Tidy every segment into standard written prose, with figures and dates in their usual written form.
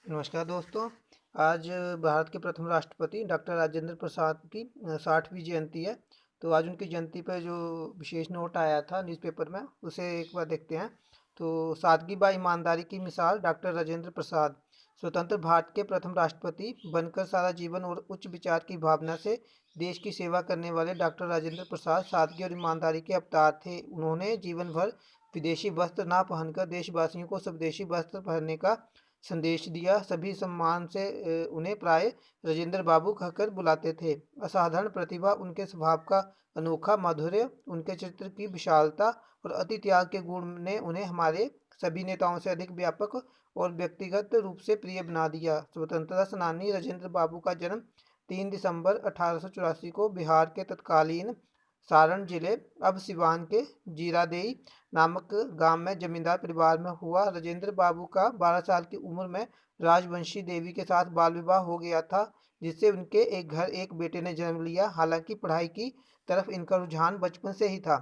नमस्कार दोस्तों। आज भारत के प्रथम राष्ट्रपति डॉक्टर राजेंद्र प्रसाद की 60वीं जयंती है। तो आज उनकी जयंती पर जो विशेष नोट आया था न्यूज़पेपर में, उसे एक बार देखते हैं। तो सादगी व ईमानदारी की मिसाल डॉक्टर राजेंद्र प्रसाद स्वतंत्र भारत के प्रथम राष्ट्रपति बनकर सारा जीवन और उच्च विचार की भावना से देश की सेवा करने वाले डॉक्टर राजेंद्र प्रसाद सादगी और ईमानदारी के अवतार थे। उन्होंने जीवन भर विदेशी वस्त्र ना पहनकर देशवासियों को स्वदेशी वस्त्र पहनने का संदेश दिया। सभी सम्मान से उन्हें प्राय राजेंद्र बाबू कहकर बुलाते थे। असाधारण प्रतिभा, उनके स्वभाव का अनोखा माधुर्य, उनके चित्र की विशालता और अति त्याग के गुण ने उन्हें हमारे सभी नेताओं से अधिक व्यापक और व्यक्तिगत रूप से प्रिय बना दिया। स्वतंत्रता सेनानी राजेंद्र बाबू का जन्म 3 दिसंबर 1884 को बिहार के तत्कालीन सारण जिले अब सिवान के जीरादेई नामक गांव में जमींदार परिवार में हुआ। राजेंद्र बाबू का 12 साल की उम्र में राजवंशी देवी के साथ बाल विवाह हो गया था, जिससे उनके एक घर एक बेटे ने जन्म लिया। हालांकि पढ़ाई की तरफ इनका रुझान बचपन से ही था।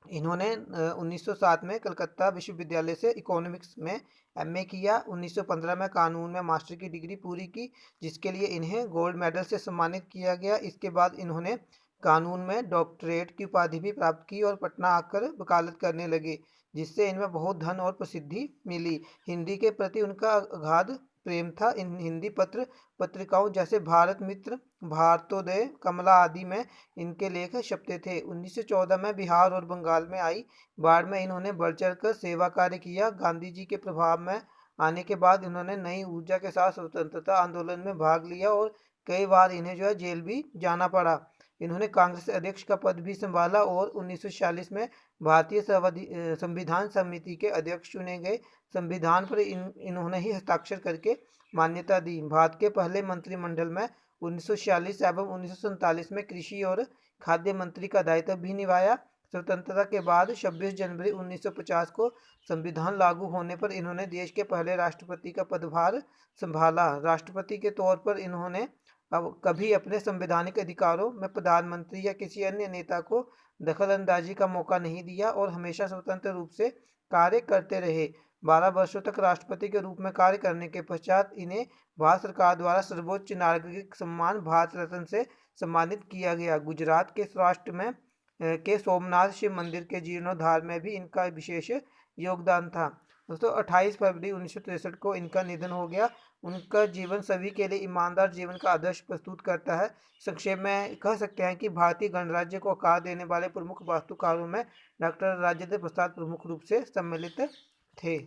इन्होंने 1907 में कलकत्ता विश्वविद्यालय से इकोनॉमिक्स में एमए किया। 1915 में कानून में मास्टर की डिग्री पूरी की, जिसके लिए इन्हें गोल्ड मेडल से सम्मानित किया गया। इसके बाद इन्होंने कानून में डॉक्टरेट की उपाधि भी प्राप्त की और पटना आकर वकालत करने लगे, जिससे इनमें बहुत धन और प्रसिद्धि मिली। हिंदी के प्रति उनका अगाध प्रेम था। इन हिंदी पत्रिकाओं जैसे भारत मित्र, भारतोदय, कमला आदि में इनके लेख छपते थे। 1914 में बिहार और बंगाल में आई बाढ़ में इन्होंने बढ़ चढ़कर सेवा कार्य किया। गांधी जी के प्रभाव में आने के बाद इन्होंने नई ऊर्जा के साथ स्वतंत्रता आंदोलन में भाग लिया और कई बार इन्हें जेल भी जाना पड़ा। इन्होंने कांग्रेस अध्यक्ष का पद भी संभाला और 1946 में भारतीय संविधान समिति के अध्यक्ष चुने गए। संविधान पर इन्होंने ही हस्ताक्षर करके मान्यता दी। भारत के पहले मंत्रिमंडल में 1946 एवं 1947 में कृषि और खाद्य मंत्री का दायित्व भी निभाया। स्वतंत्रता के बाद 26 जनवरी 1950 को संविधान लागू होने पर इन्होंने देश के पहले राष्ट्रपति का पदभार संभाला। राष्ट्रपति के तौर पर इन्होंने अब कभी अपने संवैधानिक अधिकारों में प्रधानमंत्री या किसी अन्य नेता को दखलंदाजी का मौका नहीं दिया और हमेशा स्वतंत्र रूप से कार्य करते रहे। 12 वर्षों तक राष्ट्रपति के रूप में कार्य करने के पश्चात इन्हें भारत सरकार द्वारा सर्वोच्च नागरिक सम्मान भारत रत्न से सम्मानित किया गया। गुजरात के सौराष्ट्र में के सोमनाथ शिव मंदिर के जीर्णोद्धार में भी इनका विशेष योगदान था। दोस्तों, 28 फरवरी 1963 को इनका निधन हो गया। उनका जीवन सभी के लिए ईमानदार जीवन का आदर्श प्रस्तुत करता है। संक्षेप में कह सकते हैं कि भारतीय गणराज्य को आकार देने वाले प्रमुख वास्तुकारों में डॉक्टर राजेंद्र प्रसाद प्रमुख रूप से सम्मिलित थे।